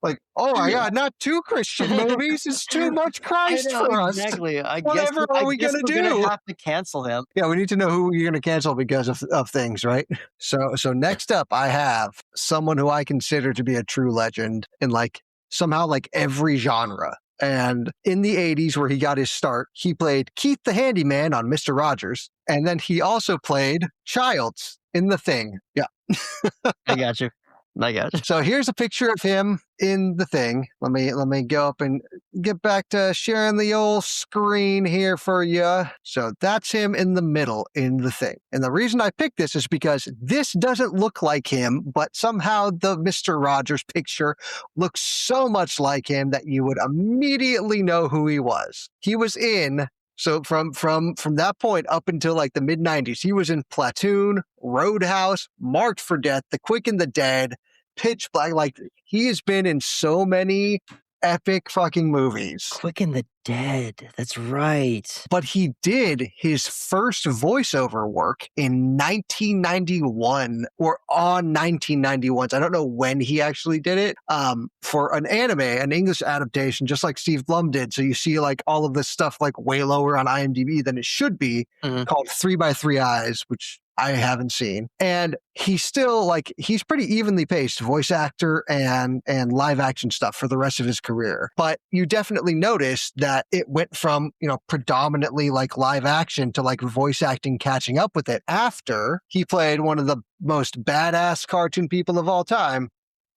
Like, oh my God, not 2 Christian movies. It's too much Christ for us. Exactly. Whatever are we going to do? We're going to have to cancel him. Yeah, we need to know who you're going to cancel because of things, right? So next up, I have someone who I consider to be a true legend in like somehow like every genre. And in the 80s, where he got his start, he played Keith the Handyman on Mr. Rogers. And then he also played Childs in The Thing. Yeah. I got you. So here's a picture of him in The Thing. Let me go up and get back to sharing the old screen here for you. So that's him in the middle in The Thing. And the reason I picked this is because this doesn't look like him, but somehow the Mr. Rogers picture looks so much like him that you would immediately know who he was. He was in. So from that point up until like the mid-90s, he was in Platoon, Roadhouse, Marked for Death, The Quick and the Dead, Pitch Black. Like he has been in so many epic fucking movies. Quick and the Dead. That's right. But he did his first voiceover work in 1991 or on 1991. I don't know when he actually did it, for an anime, an English adaptation, just like Steve Blum did. So you see like all of this stuff like way lower on IMDb than it should be, called 3x3 Eyes, which I haven't seen. And he's still like, he's pretty evenly paced voice actor and live action stuff for the rest of his career. But you definitely notice that it went from, predominantly like live action to like voice acting catching up with it after he played one of the most badass cartoon people of all time,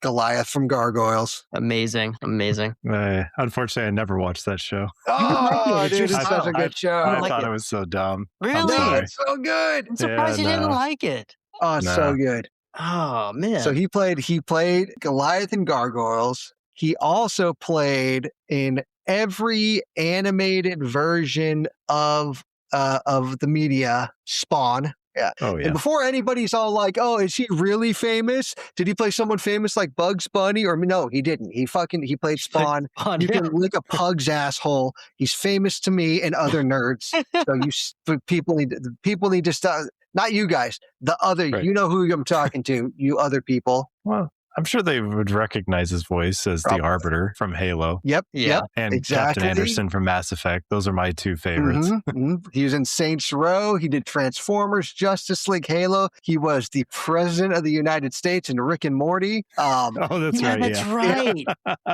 Goliath from Gargoyles. Amazing. Unfortunately, I never watched that show. Oh, it. dude, it's Just- such a good show. I like thought it. it was so dumb. I'm Really? No, sorry. it's so good. I'm surprised you Yeah, didn't no. like it. Oh, it's so Nah. good. Oh man. So he played Goliath in Gargoyles. He also played in every animated version of the media, Spawn. Yeah. Oh yeah. And before anybody's all like, "Oh, is he really famous? Did he play someone famous like Bugs Bunny?" Or no, he didn't. He played Spawn. You can lick a pug's asshole. He's famous to me and other nerds. So people need to stop. Not you guys. The other. Right. You know who I'm talking to. You other people. Well, I'm sure they would recognize his voice as Probably. the Arbiter from Halo Yep. Yeah. Yep. and Exactly. Captain Anderson from Mass Effect. Those are my two favorites. He was in Saints Row. He did Transformers, Justice League, Halo. He was the president of the United States in Rick and Morty. Oh, that's right. That's Yeah. right.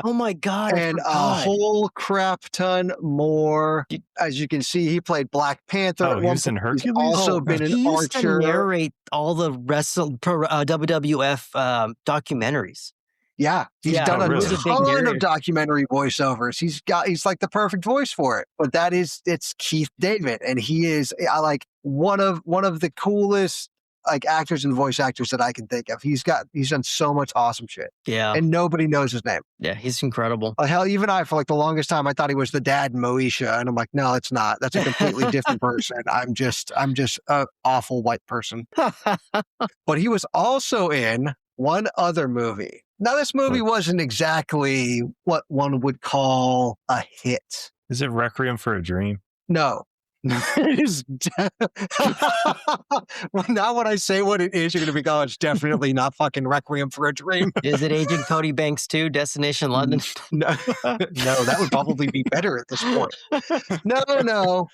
Oh my god. I And a forgot. whole crap ton more. As you can see, he played Black Panther. Oh, at he one was in point. He's Hercules? also been he an used to Archer. narrate all the WWF documentaries. Yeah, he's Yeah, done a really? ton of documentary voiceovers. He's like the perfect voice for it. But it's Keith David, and he is one of the coolest like actors and voice actors that I can think of. He's done so much awesome shit, Yeah. and nobody knows his name. Yeah, he's incredible. Hell, even I, for like the longest time, I thought he was the dad in Moesha, and I'm like, no, it's not. That's a completely different person. I'm just an awful white person. But he was also in one other movie. Now, this movie wasn't exactly what one would call a hit. Is it Requiem for a Dream? No. It is well, now when I say what it is, you're going to be, oh, it's definitely not fucking Requiem for a Dream. Is it Agent Cody Banks 2, Destination London? No, no, that would probably be better at this point. No.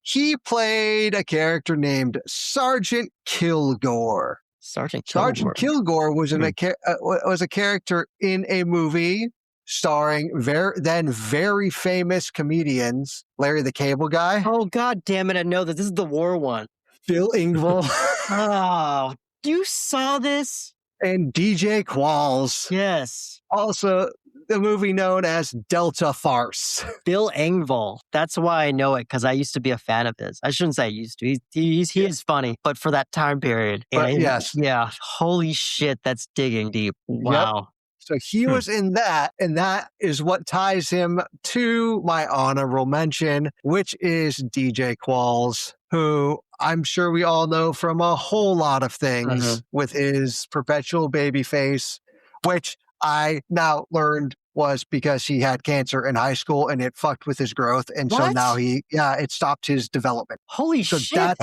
He played a character named Sergeant Kilgore. Sergeant Kilgore was was a character in a movie starring very famous comedians, Larry the Cable Guy, Oh god damn it, I know that this is the war one. Bill Engvall, Oh, you saw this? and DJ Qualls. Yes. Also, the movie known as Delta Farce. Bill Engvall. That's why I know it, because I used to be a fan of his. I shouldn't say I used to. He is funny, but for that time period. But yes. Yeah. Holy shit, that's digging deep. Wow. So he was in that, and that is what ties him to my honorable mention, which is DJ Qualls, who I'm sure we all know from a whole lot of things with his perpetual baby face, which I now learned was because he had cancer in high school and it fucked with his growth. And so What? now it stopped his development. Holy So shit.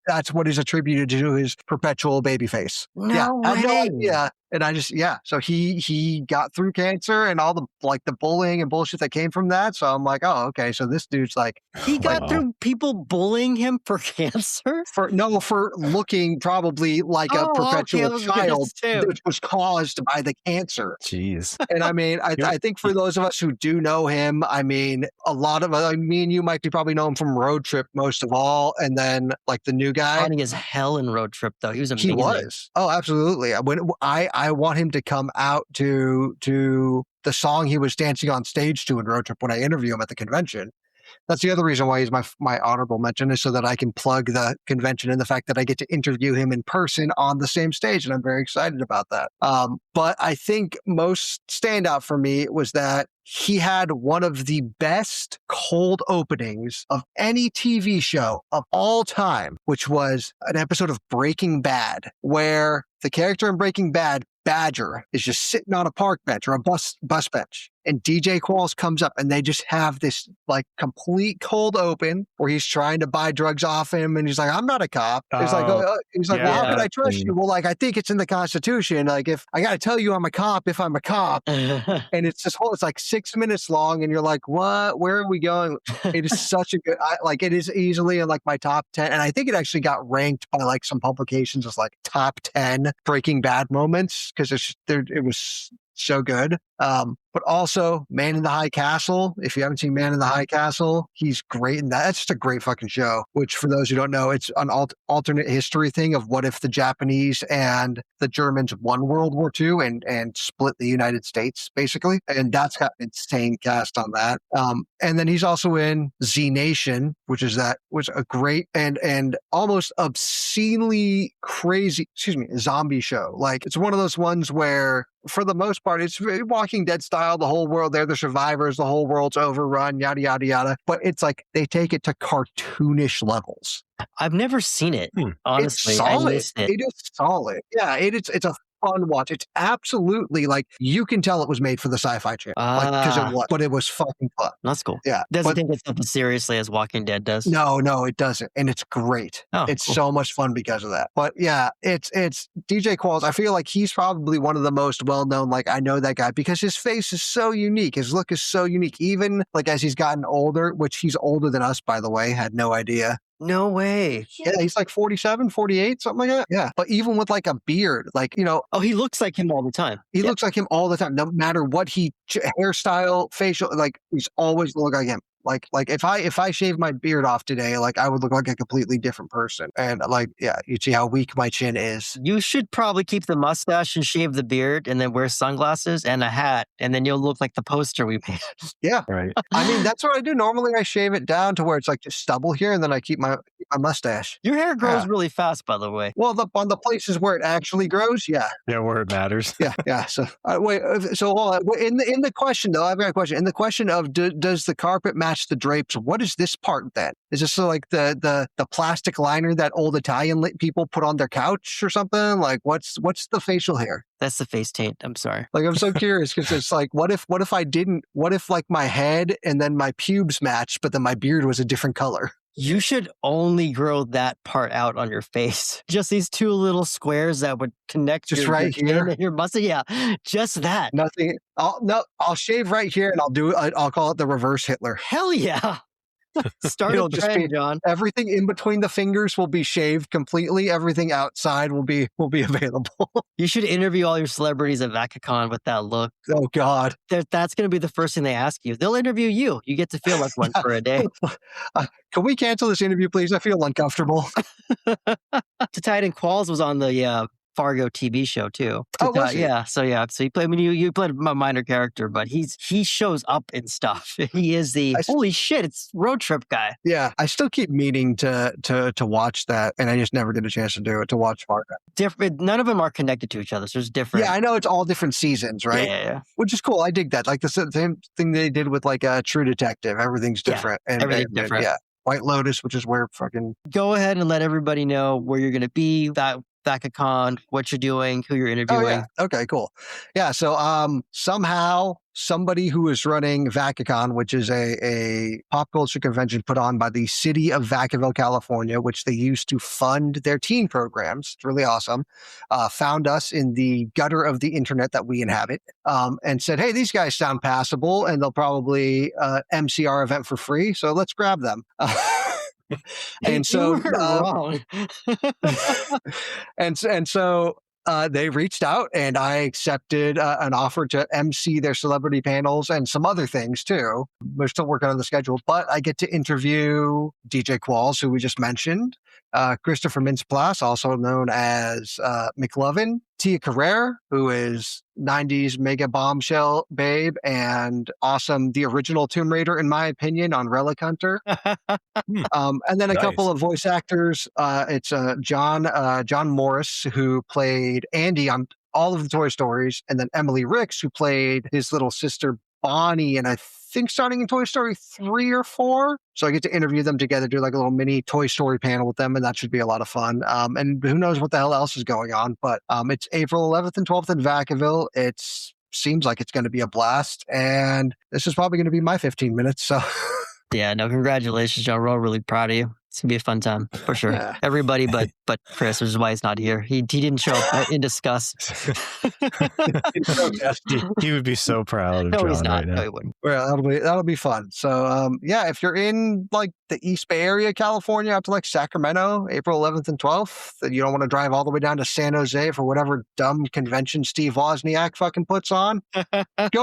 that's what is attributed to his perpetual baby face. No I had no way. idea. And so he got through cancer and all the bullying and bullshit that came from that. So I'm like, oh, okay. So this dude's like, He got Wow. through people bullying him for cancer? for looking probably like a Oh, okay, perpetual I was gonna child, say. which was caused by the cancer. Jeez. And I mean, I think for those of us who do know him, I mean, a lot of me and you might probably know him from Road Trip most of all, and then like the new guy. Funny as hell in Road Trip, though. He was amazing. He was. Oh, absolutely. I want him to come out to the song he was dancing on stage to in Road Trip when I interview him at the convention. That's the other reason why he's my honorable mention, is so that I can plug the convention and the fact that I get to interview him in person on the same stage. And I'm very excited about that. But I think most standout for me was that he had one of the best cold openings of any TV show of all time, which was an episode of Breaking Bad, where the character in Breaking Bad, Badger, is just sitting on a park bench or a bus bench. And DJ Qualls comes up and they just have this like complete cold open where he's trying to buy drugs off him. And he's like, I'm not a cop. He's like, well, how can I trust you? Well, like, I think it's in the Constitution. Like, if I got to tell you I'm a cop, if I'm a cop. And it's like 6 minutes long. And you're like, what? Where are we going? It is such a good, it is easily in like my top 10. And I think it actually got ranked by like some publications as like top 10 Breaking Bad moments, because it was so good. But also Man in the High Castle. If you haven't seen Man in the High Castle, he's great in that. That's just a great fucking show, which for those who don't know, it's an alternate history thing of what if the Japanese and the Germans won World War II and split the United States, basically. And that's got an insane cast on that. And then he's also in Z Nation, which was a great and almost obscenely crazy, zombie show. Like, it's one of those ones where, for the most part, it's Walking Dead style. The whole world, they're the survivors. The whole world's overrun, yada, yada, yada. But it's like they take it to cartoonish levels. I've never seen it, honestly. It's solid. I missed it. It is solid. Yeah, it's a fun watch. It's absolutely like, you can tell it was made for the Sci-Fi Channel, because it was, but it was fucking fun. That's cool. Yeah, Doesn't take itself as seriously as Walking Dead does. No, it doesn't, and it's great. It's cool. So much fun because of that. But yeah, it's DJ Qualls. I feel like he's probably one of the most well-known. Like, I know that guy because his face is so unique. His look is so unique. Even like as he's gotten older, which he's older than us, by the way. Had no idea. No way. Yeah, he's like 47, 48, something like that. Yeah. But even with like a beard, like, Oh, he looks like him all the time. He looks like him all the time. No matter what hairstyle, facial, like, he's always look like him. Like if I shave my beard off today, like, I would look like a completely different person. And like, yeah, you see how weak my chin is. You should probably keep the mustache and shave the beard and then wear sunglasses and a hat. And then you'll look like the poster we made. Yeah. Right. I mean, that's what I do. Normally I shave it down to where it's like just stubble here, and then I keep my mustache. Your hair grows really fast, by the way. Well, on the places where it actually grows, yeah. Yeah, where it matters. Yeah. So in the question though, I've got a question. In the question of does the carpet match the drapes, what is this part then? Is this like the plastic liner that old Italian people put on their couch or something? Like, what's the facial hair? That's the face taint. I'm sorry. Like, I'm so curious because it's like, what if like my head and then my pubes matched, but then my beard was a different color? You should only grow that part out on your face. Just these two little squares that would connect just your right here and your muscle. Yeah, just that. Nothing. I'll shave right here, and I'll call it the reverse Hitler. Hell yeah. Start a trend, John. Everything in between the fingers will be shaved completely. Everything outside will be available. You should interview all your celebrities at Vacacon with that look. Oh God, that's going to be the first thing they ask you. They'll interview you. You get to feel like one for a day. Can we cancel this interview, please? I feel uncomfortable. To tie it in, Qualls was on the Fargo TV show too. Was he? Yeah. So you play. I mean, you played a minor character, but he shows up in stuff. He is holy shit. It's road trip guy. Yeah, I still keep meaning to watch that, and I just never get a chance to do it. To watch Fargo. Different. None of them are connected to each other. So it's different. Yeah, I know it's all different seasons, right? Yeah. Which is cool. I dig that. Like the same thing they did with like True Detective. Everything's different. Everything's different. Yeah. White Lotus, which is where fucking. Go ahead and let everybody know where you're going to be. Vacacon, what you're doing, who you're interviewing. Oh, yeah. Okay, cool. Yeah, so somehow somebody who is running Vacacon, which is a pop culture convention put on by the city of Vacaville, California, which they use to fund their teen programs. It's really awesome. Found us in the gutter of the internet that we inhabit, and said, hey, these guys sound passable, and they'll probably MC our event for free, so let's grab them. And so wrong. and so they reached out, and I accepted an offer to MC their celebrity panels and some other things too. We're still working on the schedule, but I get to interview DJ Qualls, who we just mentioned, Christopher Mintz-Plasse, also known as McLovin, Tia Carrere, who is 90s mega bombshell babe and awesome, the original Tomb Raider, in my opinion, on Relic Hunter. And then a couple of voice actors. It's John Morris, who played Andy on all of the Toy Stories, and then Emily Ricks, who played his little sister Bonnie, and I think starting in Toy Story 3 or 4. So I get to interview them together, do like a little mini Toy Story panel with them, and that should be a lot of fun. And who knows what the hell else is going on, but it's April 11th and 12th in Vacaville. Seems like it's going to be a blast, and this is probably going to be my 15 minutes. So yeah, no, congratulations, John. We're all really proud of you. It's gonna be a fun time for sure. Yeah. Everybody but Chris, which is why he's not here. He didn't show up in disgust. He would be so proud of No, John he's not. right now. No, he wouldn't. Well, that'll be fun. So, yeah, if you're in like the East Bay area, California, out to like Sacramento, April 11th and 12th, and you don't want to drive all the way down to San Jose for whatever dumb convention Steve Wozniak fucking puts on, go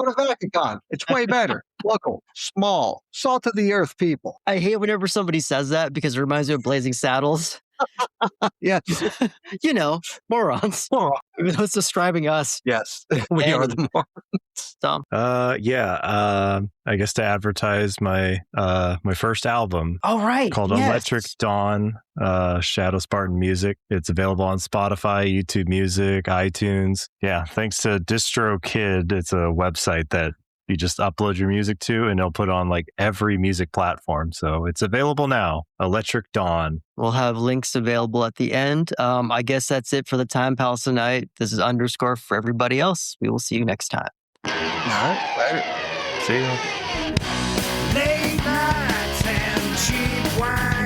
to Vacaville. It's way better. Local, small, salt of the earth people. I hate whenever somebody says that because it reminds me of Blazing Saddles. Yes. You know, morons. Even though it's describing us. Yes. We are the morons. So, I guess to advertise my my first album right. called Electric Dawn, Shadow Spartan Music. It's available on Spotify, YouTube Music, iTunes. Yeah, thanks to DistroKid. It's a website that you just upload your music to and they'll put on like every music platform. So it's available now. Electric Dawn. We'll have links available at the end. I guess that's it for the Time Palace tonight. This is Underscore for everybody else. We will see you next time. All right. Later. See you. Late nights and cheap wine.